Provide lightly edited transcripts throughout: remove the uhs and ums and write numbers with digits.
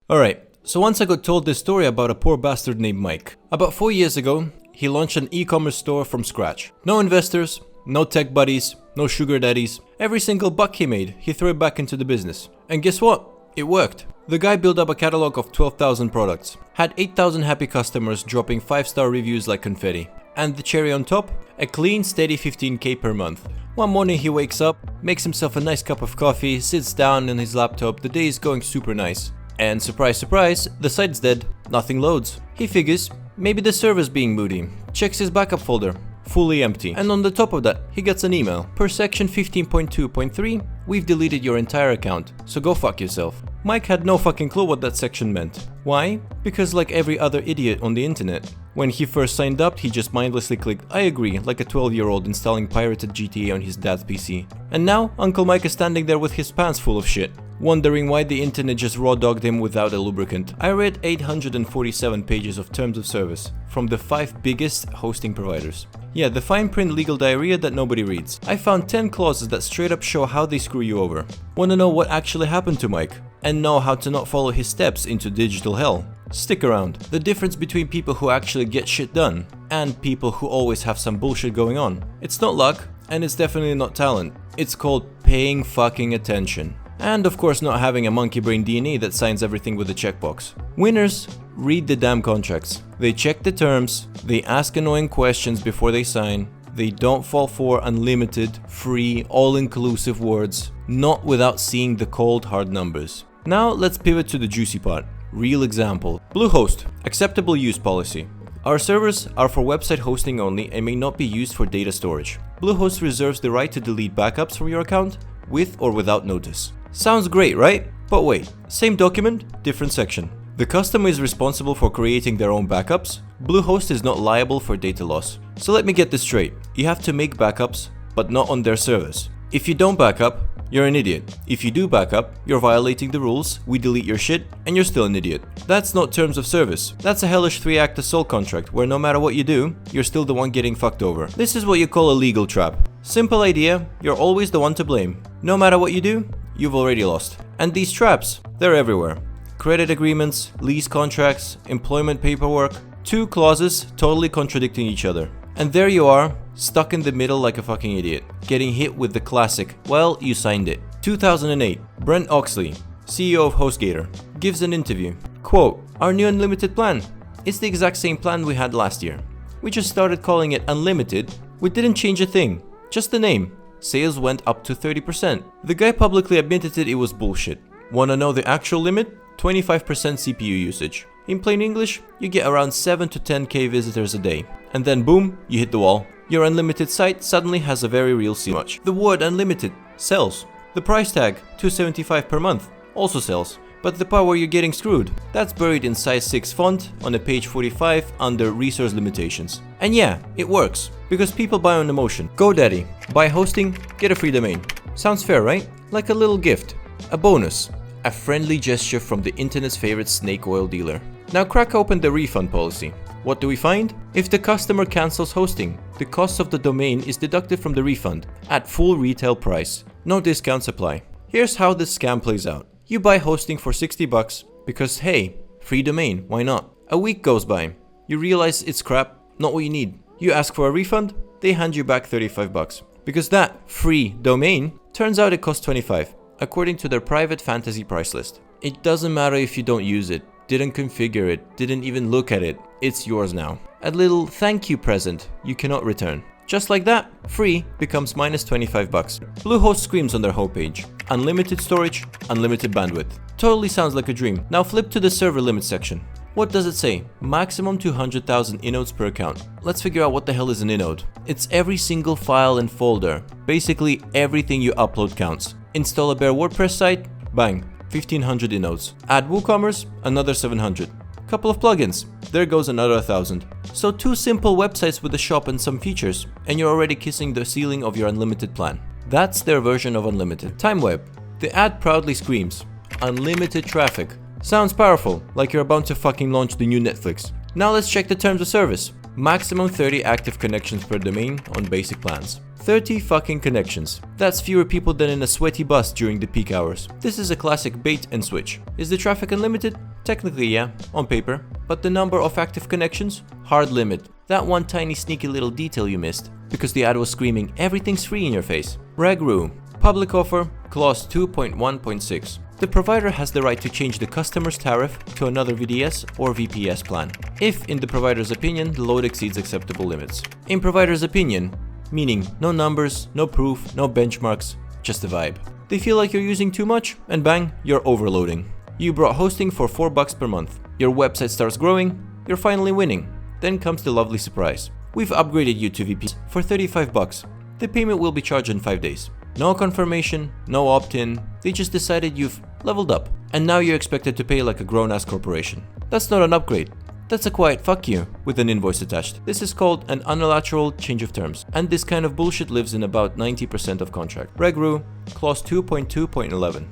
Alright, so once I got told this story about a poor bastard named Mike. About 4 years ago, he launched an e-commerce store from scratch. No investors, no tech buddies, no sugar daddies. Every single buck he made, he threw it back into the business. And guess what? It worked. The guy built up a catalog of 12,000 products, had 8,000 happy customers dropping 5-star reviews like confetti. And the cherry on top? A clean, steady 15k per month. One morning he wakes up, makes himself a nice cup of coffee, sits down on his laptop, the day is going super nice. And surprise surprise, the site's dead, nothing loads. He figures, maybe the server's being moody, checks his backup folder, fully empty. And on the top of that, he gets an email. Per section 15.2.3, we've deleted your entire account, so go fuck yourself. Mike had no fucking clue what that section meant. Why? Because like every other idiot on the internet, when he first signed up, he just mindlessly clicked I agree like a 12-year-old installing pirated GTA on his dad's PC. And now, Uncle Mike is standing there with his pants full of shit, wondering why the internet just raw-dogged him without a lubricant. I read 847 pages of terms of service from the 5 biggest hosting providers. Yeah, the fine print legal diarrhea that nobody reads. I found 10 clauses that straight up show how they screw you over. Wanna know what actually happened to Mike? And know how to not follow his steps into digital hell? Stick around. The difference between people who actually get shit done and people who always have some bullshit going on. It's not luck, and it's definitely not talent. It's called paying fucking attention. And of course not having a monkey brain DNA that signs everything with a checkbox. Winners read the damn contracts. They check the terms, they ask annoying questions before they sign, they don't fall for unlimited, free, all-inclusive words, not without seeing the cold hard numbers. Now let's pivot to the juicy part. Real example. BlueHost, acceptable use policy. Our servers are for website hosting only and may not be used for data storage. BlueHost reserves the right to delete backups from your account with or without notice. Sounds great, right? But wait, same document, different section. The customer is responsible for creating their own backups. BlueHost is not liable for data loss. So let me get this straight. You have to make backups, but not on their servers. If you don't backup, you're an idiot. If you do backup, you're violating the rules, we delete your shit, and you're still an idiot. That's not terms of service. That's a hellish 3-act assault contract where no matter what you do, you're still the one getting fucked over. This is what you call a legal trap. Simple idea, you're always the one to blame. No matter what you do, you've already lost. And these traps, they're everywhere. Credit agreements, lease contracts, employment paperwork, 2 clauses totally contradicting each other. And there you are, stuck in the middle like a fucking idiot, getting hit with the classic, well, you signed it. 2008, Brent Oxley, CEO of HostGator, gives an interview. Quote, our new unlimited plan. It's the exact same plan we had last year. We just started calling it unlimited. We didn't change a thing, just the name. Sales went up to 30%. The guy publicly admitted it was bullshit. Wanna know the actual limit? 25% CPU usage. In plain English, you get around 7 to 10k visitors a day. And then boom, you hit the wall. Your unlimited site suddenly has a very real ceiling. The word unlimited sells. The price tag, $275 per month, also sells. But the part where you're getting screwed, that's buried in size 6 font on a page 45 under resource limitations. And yeah, it works, because people buy on emotion. GoDaddy, buy hosting, get a free domain. Sounds fair, right? Like a little gift, a bonus, a friendly gesture from the internet's favorite snake oil dealer. Now crack open the refund policy. What do we find? If the customer cancels hosting, the cost of the domain is deducted from the refund at full retail price. No discounts apply. Here's how this scam plays out. You buy hosting for $60 because hey, free domain, why not? A week goes by. You realize it's crap, not what you need. You ask for a refund, they hand you back $35. Because that free domain turns out it costs $25, according to their private fantasy price list. It doesn't matter if you don't use it, didn't configure it, didn't even look at it, it's yours now. A little thank you present you cannot return. Just like that, free becomes minus $25. BlueHost screams on their homepage. Unlimited storage, unlimited bandwidth. Totally sounds like a dream. Now flip to the server limit section. What does it say? Maximum 200,000 inodes per account. Let's figure out what the hell is an inode. It's every single file and folder. Basically everything you upload counts. Install a bare WordPress site, bang, 1500 inodes. Add WooCommerce, another 700. Couple of plugins, there goes another 1000. So 2 simple websites with a shop and some features, and you're already kissing the ceiling of your unlimited plan. That's their version of unlimited. Timeweb, the ad proudly screams, unlimited traffic. Sounds powerful, like you're about to fucking launch the new Netflix. Now let's check the terms of service. Maximum 30 active connections per domain on basic plans. 30 fucking connections. That's fewer people than in a sweaty bus during the peak hours. This is a classic bait and switch. Is the traffic unlimited? Technically yeah, on paper, but the number of active connections? Hard limit. That one tiny sneaky little detail you missed, because the ad was screaming everything's free in your face. Reg.Ru. Public offer, clause 2.1.6. The provider has the right to change the customer's tariff to another VDS or VPS plan, if in the provider's opinion the load exceeds acceptable limits. In provider's opinion, meaning no numbers, no proof, no benchmarks, just a vibe. They feel like you're using too much, and bang, you're overloading. You brought hosting for $4 per month. Your website starts growing, you're finally winning. Then comes the lovely surprise. We've upgraded you to VPS for $35. The payment will be charged in 5 days. No confirmation, no opt-in, they just decided you've leveled up. And now you're expected to pay like a grown-ass corporation. That's not an upgrade. That's a quiet fuck you with an invoice attached. This is called an unilateral change of terms. And this kind of bullshit lives in about 90% of contract. Reg.Ru, clause 2.2.11.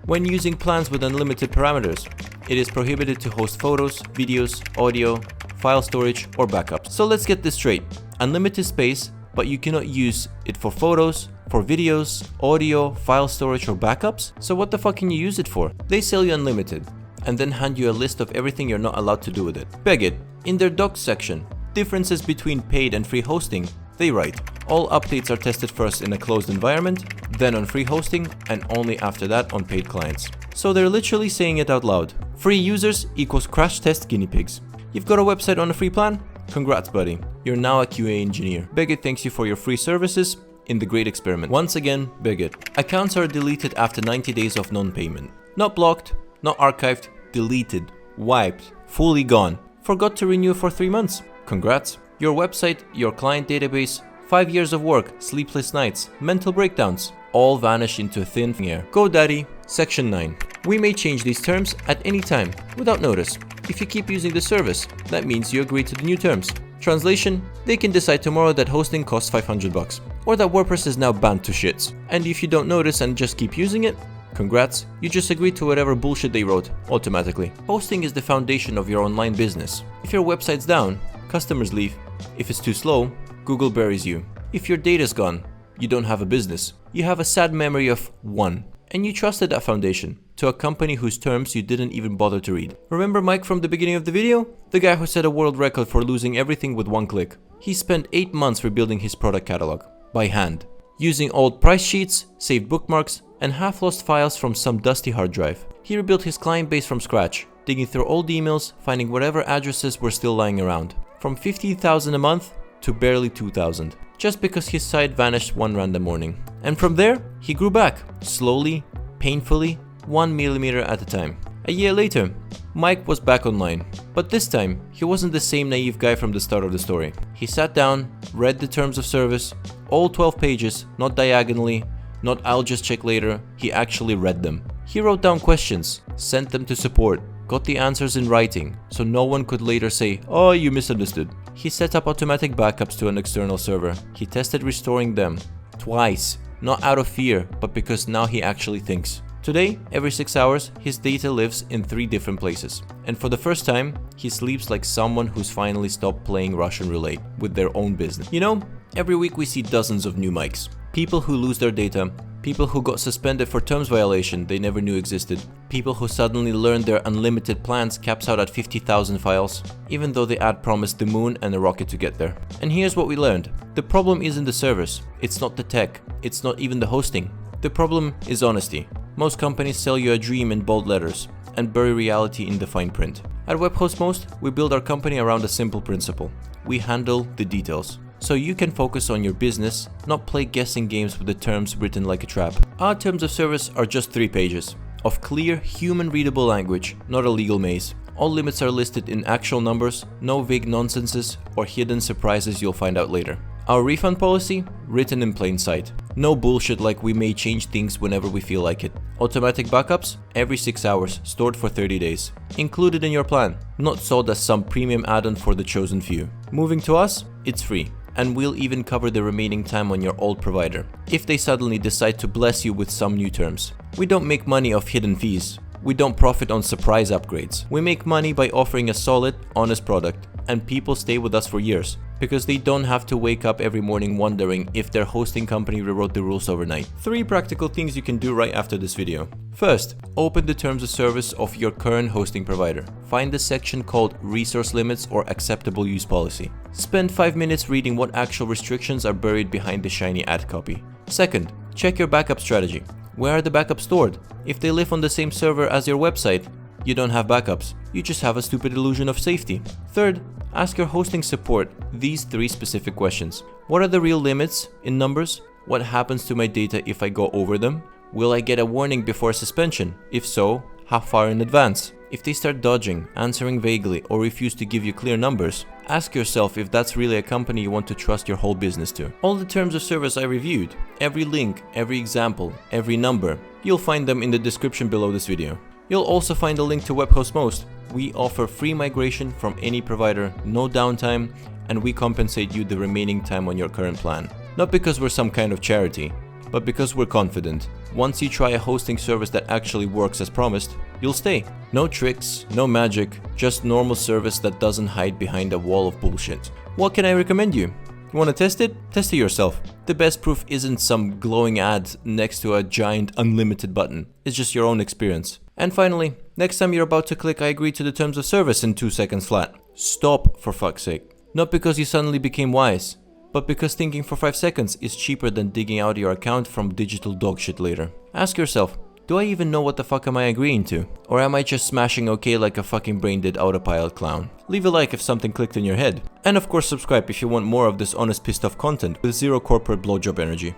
When using plans with unlimited parameters, it is prohibited to host photos, videos, audio, file storage, or backups. So let's get this straight. Unlimited space, but you cannot use it for photos, for videos, audio, file storage, or backups? So what the fuck can you use it for? They sell you unlimited, and then hand you a list of everything you're not allowed to do with it. Beget, in their docs section, differences between paid and free hosting, they write, all updates are tested first in a closed environment, then on free hosting, and only after that on paid clients. So they're literally saying it out loud. Free users equals crash test guinea pigs. You've got a website on a free plan? Congrats, buddy. You're now a QA engineer. Beget thanks you for your free services in the great experiment. Once again, Beget. Accounts are deleted after 90 days of non-payment. Not blocked, not archived, deleted, wiped, fully gone. Forgot to renew for 3 months. Congrats. Your website, your client database, 5 years of work, sleepless nights, mental breakdowns, all vanish into thin air. GoDaddy, section 9. We may change these terms at any time, without notice. If you keep using the service, that means you agree to the new terms. Translation, they can decide tomorrow that hosting costs $500, or that WordPress is now banned to shits. And if you don't notice and just keep using it, congrats, you just agreed to whatever bullshit they wrote, automatically. Hosting is the foundation of your online business. If your website's down, customers leave. If it's too slow, Google buries you. If your data's gone, you don't have a business. You have a sad memory of one. And you trusted that foundation to a company whose terms you didn't even bother to read. Remember Mike from the beginning of the video? The guy who set a world record for losing everything with one click. He spent 8 months rebuilding his product catalog, by hand, using old price sheets, saved bookmarks, and half-lost files from some dusty hard drive. He rebuilt his client base from scratch, digging through old emails, finding whatever addresses were still lying around. From 15,000 a month to barely 2,000. Just because his site vanished one random morning. And from there, he grew back, slowly, painfully, 1 millimeter at a time. A year later, Mike was back online. But this time, he wasn't the same naive guy from the start of the story. He sat down, read the terms of service, all 12 pages, not diagonally, not I'll just check later, he actually read them. He wrote down questions, sent them to support, got the answers in writing, so no one could later say, oh, you misunderstood. He set up automatic backups to an external server. He tested restoring them twice, not out of fear, but because now he actually thinks. Today, every 6 hours, his data lives in 3 different places. And for the first time, he sleeps like someone who's finally stopped playing Russian roulette with their own business. You know, every week we see dozens of new mics. People who lose their data, people who got suspended for terms violation they never knew existed, people who suddenly learned their unlimited plans caps out at 50,000 files, even though the ad promised the moon and a rocket to get there. And here's what we learned. The problem isn't the servers, it's not the tech, it's not even the hosting. The problem is honesty. Most companies sell you a dream in bold letters and bury reality in the fine print. At WebHostMost, we build our company around a simple principle. We handle the details. So you can focus on your business, not play guessing games with the terms written like a trap. Our terms of service are just 3 pages, of clear, human-readable language, not a legal maze. All limits are listed in actual numbers, no vague nonsenses or hidden surprises you'll find out later. Our refund policy, written in plain sight. No bullshit like we may change things whenever we feel like it. Automatic backups, every 6 hours, stored for 30 days. Included in your plan, not sold as some premium add-on for the chosen few. Moving to us, it's free. And we'll even cover the remaining time on your old provider, if they suddenly decide to bless you with some new terms. We don't make money off hidden fees. We don't profit on surprise upgrades. We make money by offering a solid, honest product, and people stay with us for years because they don't have to wake up every morning wondering if their hosting company rewrote the rules overnight. 3 practical things you can do right after this video. First, open the terms of service of your current hosting provider. Find the section called Resource Limits or Acceptable Use Policy. Spend 5 minutes reading what actual restrictions are buried behind the shiny ad copy. Second, check your backup strategy. Where are the backups stored? If they live on the same server as your website, you don't have backups. You just have a stupid illusion of safety. Third, ask your hosting support these 3 specific questions. What are the real limits in numbers? What happens to my data if I go over them? Will I get a warning before suspension? If so, how far in advance? If they start dodging, answering vaguely, or refuse to give you clear numbers, ask yourself if that's really a company you want to trust your whole business to. All the terms of service I reviewed, every link, every example, every number, you'll find them in the description below this video. You'll also find a link to WebHostMost. We offer free migration from any provider, no downtime, and we compensate you the remaining time on your current plan. Not because we're some kind of charity, but because we're confident. Once you try a hosting service that actually works as promised, you'll stay. No tricks, no magic, just normal service that doesn't hide behind a wall of bullshit. What can I recommend you? You want to test it? Test it yourself. The best proof isn't some glowing ad next to a giant unlimited button. It's just your own experience. And finally, next time you're about to click I agree to the terms of service in 2 seconds flat, stop for fuck's sake. Not because you suddenly became wise, but because thinking for 5 seconds is cheaper than digging out your account from digital dogshit later. Ask yourself, do I even know what the fuck am I agreeing to? Or am I just smashing OK like a fucking brain dead autopilot clown? Leave a like if something clicked in your head. And of course subscribe if you want more of this honest pissed off content with zero corporate blowjob energy.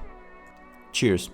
Cheers.